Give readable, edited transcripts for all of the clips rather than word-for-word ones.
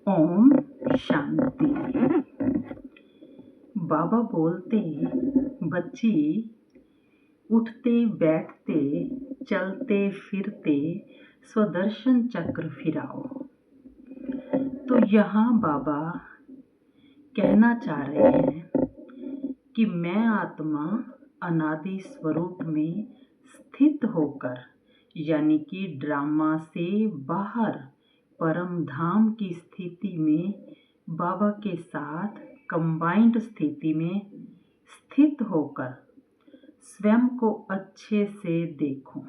ओम शांति। बाबा बोलते, बच्ची उठते बैठते चलते फिरते स्वदर्शन चक्र फिराओ। तो यहाँ बाबा कहना चाह रहे हैं कि मैं आत्मा अनादि स्वरूप में स्थित होकर, यानी कि ड्रामा से बाहर परम धाम की स्थिति में बाबा के साथ कंबाइंड स्थिति में स्थित होकर स्वयं को अच्छे से देखूं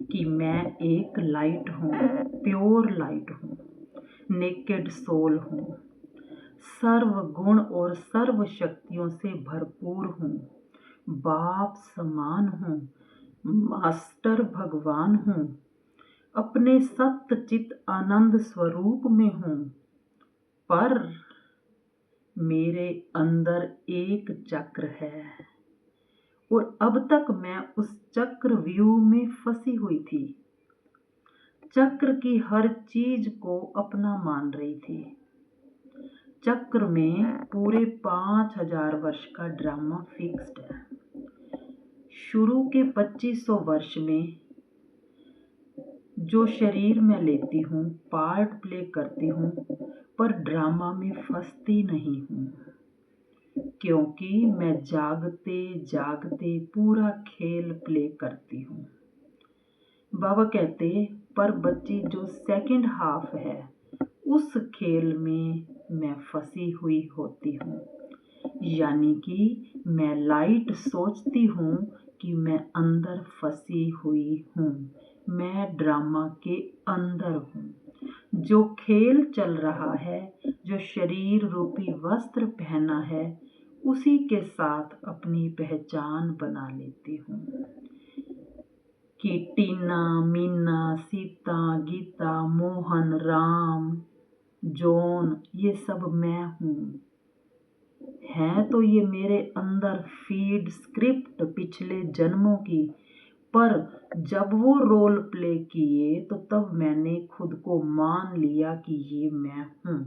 कि मैं एक लाइट हूँ, प्योर लाइट हूँ, नेकेड सोल हूँ, सर्व गुण और सर्व शक्तियों से भरपूर हूँ, बाप समान हूँ, मास्टर भगवान हूँ, अपने सत्य चित आनंद स्वरूप में हूँ। पर मेरे अंदर एक चक्र है और अब तक मैं उस चक्र व्यूह में फंसी हुई थी। चक्र की हर चीज को अपना मान रही थी। चक्र में पूरे 5000 वर्ष का ड्रामा फिक्स्ड है। शुरू के 2500 वर्ष में जो शरीर मैं लेती हूँ, पार्ट प्ले करती हूँ, पर ड्रामा में फंसती नहीं हूँ, क्योंकि मैं जागते जागते पूरा खेल प्ले करती हूँ। बाबा कहते, पर बच्ची जो सेकंड हाफ है उस खेल में मैं फंसी हुई होती हूँ, यानी कि मैं लाइट सोचती हूँ कि मैं अंदर फंसी हुई हूँ, मैं ड्रामा के अंदर हूँ। जो खेल चल रहा है, जो शरीर रूपी वस्त्र पहना है, उसी के साथ अपनी पहचान बना लेती हूँ कि टीना, मीना, सीता, गीता, मोहन, राम, जॉन, ये सब मैं हूँ। है तो ये मेरे अंदर फीड स्क्रिप्ट पिछले जन्मों की, पर जब वो रोल प्ले किए तो तब मैंने खुद को मान लिया कि ये मैं हूँ।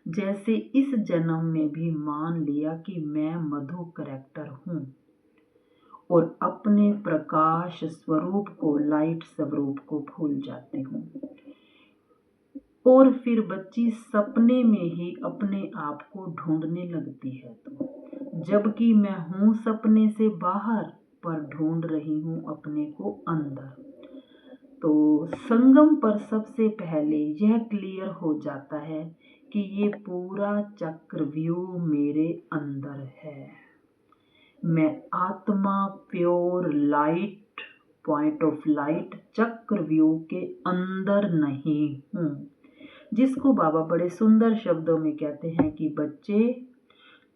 जैसे इस जन्म में भी मान लिया कि मैं मधु करैक्टर हूँ और अपने प्रकाश स्वरूप को, लाइट स्वरूप को भूल जाती हूँ। और फिर बच्ची सपने में ही अपने आप को ढूंढने लगती है, तो जबकि मैं हूँ सपने से बाहर, पर ढूंढ रही हूँ अपने को अंदर। तो संगम पर सबसे पहले यह क्लियर हो जाता है कि ये पूरा चक्रव्यूह मेरे अंदर है। मैं आत्मा pure light, point of light चक्रव्यूह के अंदर नहीं हूँ, जिसको बाबा बड़े सुंदर शब्दों में कहते हैं कि बच्चे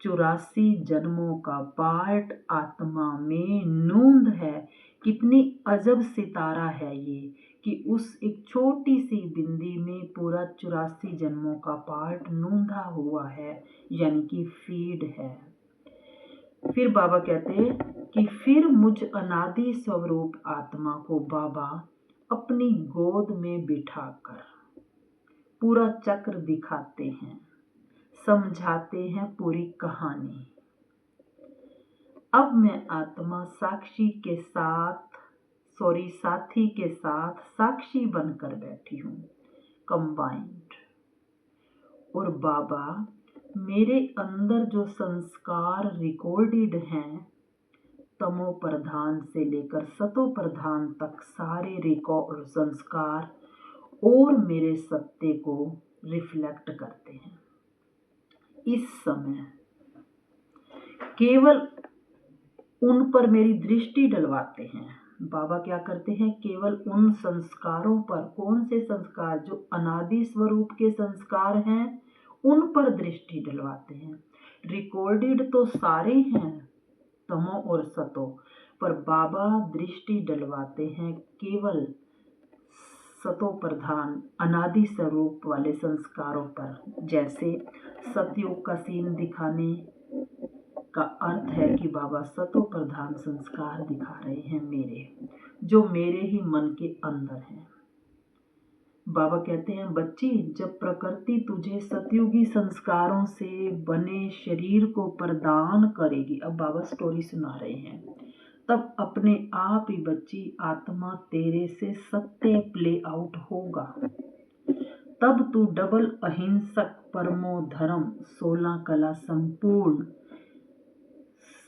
84 जन्मों का पार्ट आत्मा में नूंद है। कितनी अजब सितारा है ये कि उस एक छोटी सी बिंदी में पूरा 84 जन्मों का पार्ट नूंदा हुआ है, यानी कि फीड है। फिर बाबा कहते कि फिर मुझ अनादि स्वरूप आत्मा को बाबा अपनी गोद में बिठाकर पूरा चक्र दिखाते हैं, समझाते हैं पूरी कहानी। अब मैं आत्मा साथी के साथ साक्षी बनकर बैठी हूँ, कंबाइंड। और बाबा मेरे अंदर जो संस्कार रिकॉर्डेड हैं, तमो प्रधान से लेकर सतो प्रधान तक सारे रिकॉर्ड संस्कार और मेरे सत्य को रिफ्लेक्ट करते हैं। इस समय केवल उन पर मेरी दृष्टि डलवाते हैं। बाबा क्या करते हैं, केवल उन संस्कारों पर, कौन से संस्कार, जो अनादि स्वरूप के संस्कार हैं, उन पर दृष्टि डलवाते हैं। रिकॉर्डेड तो सारे हैं, तमो और सतो, पर बाबा दृष्टि डलवाते हैं केवल सतो प्रधान अनादि स्वरूप वाले संस्कारों पर। जैसे सतयुग का सीन दिखाने का अर्थ है कि बाबा सतो प्रधान संस्कार दिखा रहे हैं मेरे, जो मेरे ही मन के अंदर हैं। बाबा कहते हैं बच्ची, जब प्रकृति तुझे सतयुगी संस्कारों से बने शरीर को प्रदान करेगी, अब बाबा स्टोरी सुना रहे हैं, तब अपने आप ही बच्ची आत्मा तेरे से सत्य प्ले आउट होगा। तब तू डबल अहिंसक परमो धर्म 16 कला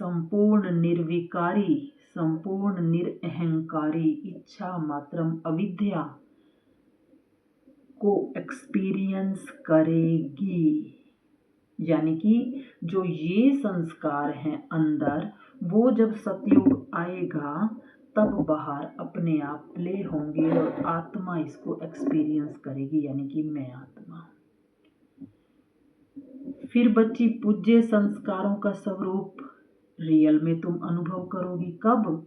संपूर्ण निर्विकारी, संपूर्ण निरअहंकारी, इच्छा मात्रम अविद्या को एक्सपीरियंस करेगी। यानी कि जो ये संस्कार हैं अंदर, वो जब सतयुग आएगा तब बाहर अपने आप प्ले होंगे और आत्मा इसको एक्सपीरियंस करेगी, यानी कि मैं आत्मा। फिर बच्ची पूज्य संस्कारों का स्वरूप रियल में तुम अनुभव करोगी। कब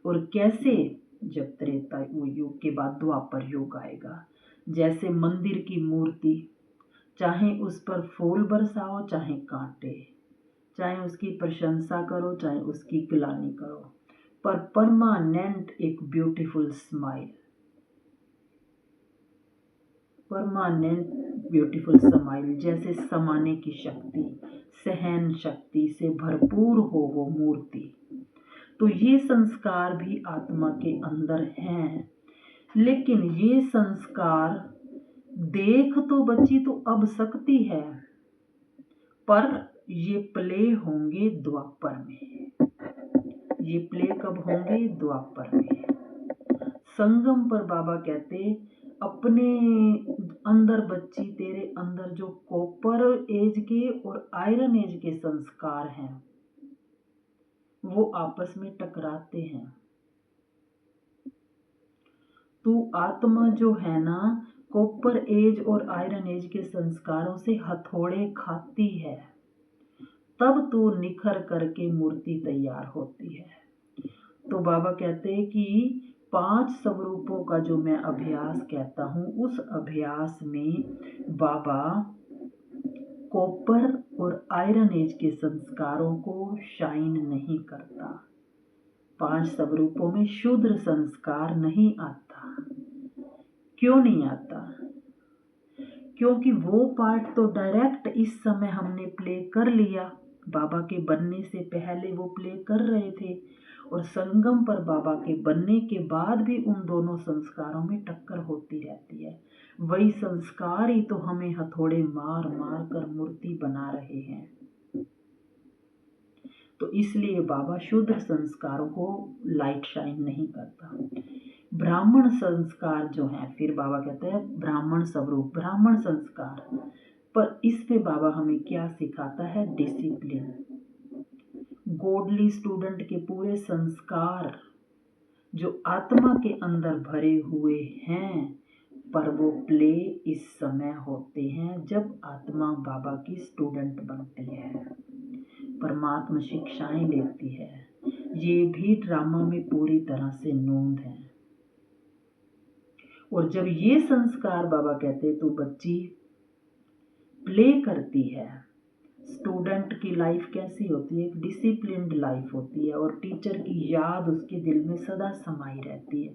और कैसे? जब त्रेता युग के बाद द्वापर युग आएगा। जैसे मंदिर की मूर्ति, चाहे उस पर फूल बरसाओ चाहे कांटे, चाहे उसकी प्रशंसा करो चाहे उसकी ग्लानि करो, पर परमानेंट एक beautiful smile, permanent beautiful smile, जैसे समाने की शक्ति, सहन शक्ति से भरपूर हो वो मूर्ति। तो ये संस्कार भी आत्मा के अंदर हैं, लेकिन ये संस्कार देख तो बच्ची तो अब सकती है, पर ये प्ले होंगे द्वापर में। ये प्ले कब होंगे? द्वापर में। संगम पर बाबा कहते अपने अंदर बच्ची, तेरे अंदर जो कॉपर एज के और आयरन एज के संस्कार हैं वो आपस में टकराते हैं। तू आत्मा जो है ना, कॉपर एज और आयरन एज के संस्कारों से हथौड़े खाती है, तब तू निखर करके मूर्ति तैयार होती है। तो बाबा कहते हैं कि 5 स्वरूपों का जो मैं अभ्यास कहता हूँ, उस अभ्यास में बाबा कॉपर और आयरन एज के संस्कारों को शाइन नहीं करता। 5 स्वरूपों में शूद्र संस्कार नहीं आता। क्यों नहीं आता? क्योंकि वो पार्ट तो डायरेक्ट इस समय हमने प्ले कर लिया, बाबा के बनने से पहले वो प्ले कर रहे थे, और संगम पर बाबा के बनने के बाद भी उन दोनों संस्कारों में टक्कर होती रहती है। वही संस्कार ही तो हमें हथौड़े मार मार कर मूर्ति बना रहे हैं। तो इसलिए बाबा शुद्ध संस्कारों को लाइट शाइन नहीं करता। ब्राह्मण संस्कार जो है, फिर बाबा कहते हैं ब्राह्मण स्वरूप, ब्राह्मण संस्कार, पर इस पे बाबा हमें क्या सिखाता है? डिसिप्लिन। गॉडली स्टूडेंट के पूरे संस्कार जो आत्मा के अंदर भरे हुए हैं, पर वो प्ले इस समय होते हैं जब आत्मा बाबा की स्टूडेंट बनती है, परमात्मा शिक्षाएं लेती है। ये भी ड्रामा में पूरी तरह से नोंद है। और जब ये संस्कार बाबा कहते तो बच्ची प्ले करती है। स्टूडेंट की लाइफ कैसी होती है? एक डिसिप्लिन्ड लाइफ होती है, और टीचर की याद उसके दिल में सदा समाई रहती है।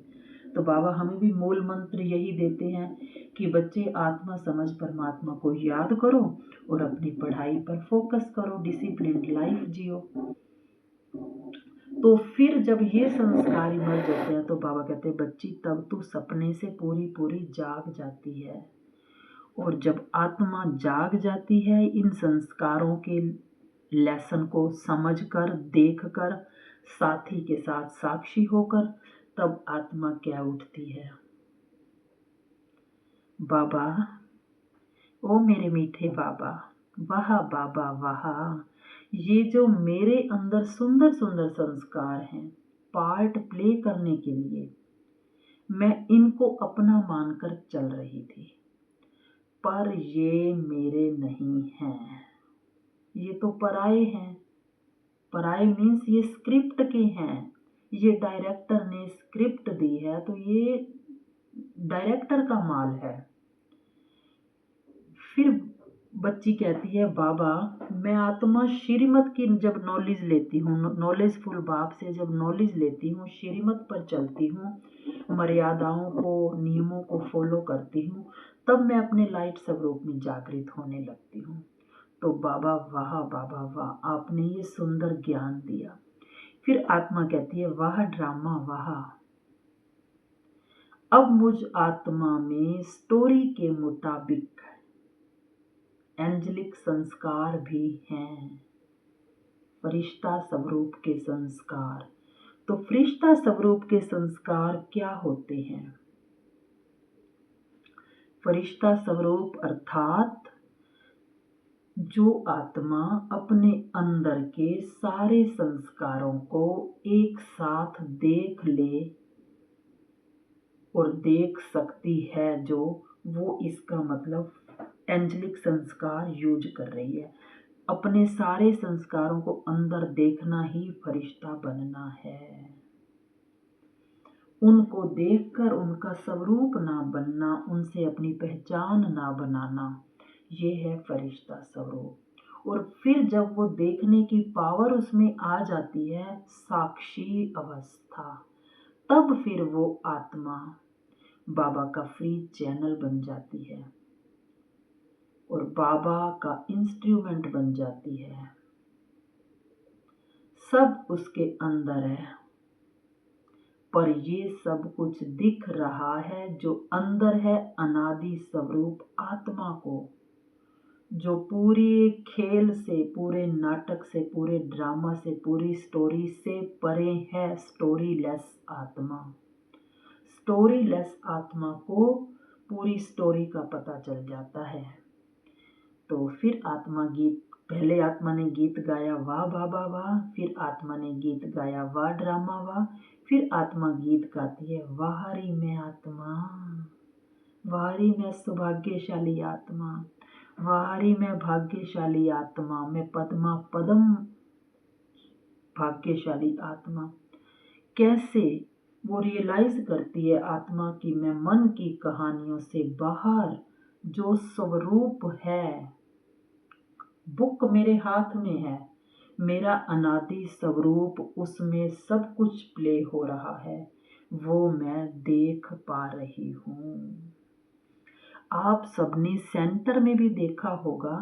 तो बाबा हमें भी मूल मंत्र यही देते हैं कि बच्चे आत्मा समझ परमात्मा को याद करो और अपनी पढ़ाई पर फोकस करो, डिसिप्लिन्ड लाइफ जियो। तो फिर जब ये संस्कार इमर्ज होते हैं तो बाबा कहते हैं बच्ची तब तू सपने से पूरी पूरी जाग जाती है। और जब आत्मा जाग जाती है, इन संस्कारों के लेसन को समझकर, देखकर, साथी के साथ साक्षी होकर, तब आत्मा क्या उठती है? बाबा, ओ मेरे मीठे बाबा, वाह बाबा वाह, ये जो मेरे अंदर सुंदर सुंदर संस्कार हैं पार्ट प्ले करने के लिए, मैं इनको अपना मानकर चल रही थी, पर ये मेरे नहीं हैं, ये तो पराये हैं। पराये मीन्स ये स्क्रिप्ट के हैं, ये डायरेक्टर ने स्क्रिप्ट दी है तो ये डायरेक्टर का माल है। फिर बच्ची कहती है बाबा मैं आत्मा श्रीमत की जब नॉलेज लेती हूँ, नॉलेजफुल बाप से जब नॉलेज लेती हूँ, श्रीमत पर चलती हूँ, मर्यादाओं को, नियमों को फॉलो करती हूँ, तब मैं अपने लाइट स्वरूप में जागृत होने लगती हूँ। तो बाबा वाह, आपने ये सुंदर ज्ञान दिया। फिर आत्मा कहती है, वाह ड्रामा वाह, अब मुझ आत्मा में स्टोरी के मुताबिक एंजेलिक संस्कार भी हैं, फरिश्ता स्वरूप के संस्कार। तो फरिश्ता स्वरूप के संस्कार क्या होते हैं? फरिश्ता स्वरूप अर्थात जो आत्मा अपने अंदर के सारे संस्कारों को एक साथ देख ले और देख सकती है, जो वो इसका मतलब एंजेलिक संस्कार यूज कर रही है। अपने सारे संस्कारों को अंदर देखना ही फरिश्ता बनना है। उनको देखकर उनका स्वरूप ना बनना, उनसे अपनी पहचान ना बनाना, ये है फरिश्ता स्वरूप। और फिर जब वो देखने की पावर उसमें आ जाती है, साक्षी अवस्था, तब फिर वो आत्मा बाबा का फ्री चैनल बन जाती है और बाबा का इंस्ट्रूमेंट बन जाती है। सब उसके अंदर है, पर ये सब कुछ दिख रहा है जो अंदर है अनादि स्वरूप आत्मा को, जो पूरे खेल से, पूरे नाटक से, पूरे ड्रामा से, पूरी स्टोरी से परे है। स्टोरी लेस आत्मा, स्टोरी लेस आत्मा को पूरी स्टोरी का पता चल जाता है। तो फिर आत्मा गीत, पहले आत्मा ने गीत गाया वाह बाबा वाह, फिर आत्मा ने गीत गाया वाह ड्रामा वाह, फिर आत्मा गीत गाती है, वाहरी मैं आत्मा, वाहरी मैं सौभाग्यशाली आत्मा, वाहरी मैं भाग्यशाली आत्मा, मैं पद्मा पदम भाग्यशाली आत्मा। कैसे वो रियलाइज करती है आत्मा की मैं मन की कहानियों से बाहर जो स्वरूप है, बुक मेरे हाथ में है, मेरा अनादि स्वरूप, उसमें सब कुछ प्ले हो रहा है, वो मैं देख पा रही हूँ। आप सबने सेंटर में भी देखा होगा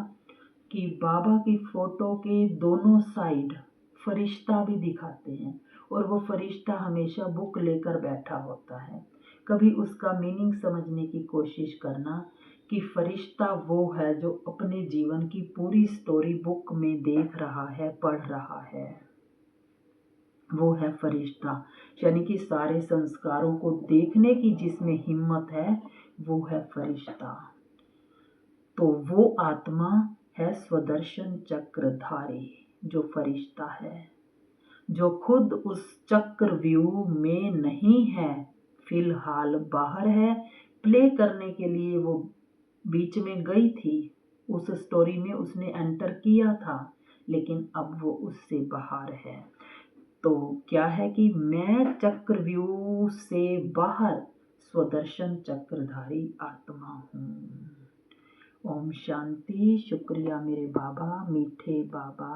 कि बाबा की फोटो के दोनों साइड फरिश्ता भी दिखाते हैं, और वो फरिश्ता हमेशा बुक लेकर बैठा होता है। कभी उसका मीनिंग समझने की कोशिश करना कि फरिश्ता वो है जो अपने जीवन की पूरी स्टोरी बुक में देख रहा है, पढ़ रहा है, वो है फरिश्ता। यानी कि सारे संस्कारों को देखने की जिसमें हिम्मत है, वो है फरिश्ता। तो वो आत्मा है स्वदर्शन चक्रधारी, जो फरिश्ता है, जो खुद उस चक्रव्यूह में नहीं है, फिलहाल बाहर है। प्ले करने के लिए वो बीच में गई थी, उस स्टोरी में उसने एंटर किया था, लेकिन अब वो उससे बाहर है। तो क्या है कि मैं चक्रव्यूह से बाहर स्वदर्शन चक्रधारी आत्मा हूँ। ओम शांति। शुक्रिया मेरे बाबा, मीठे बाबा।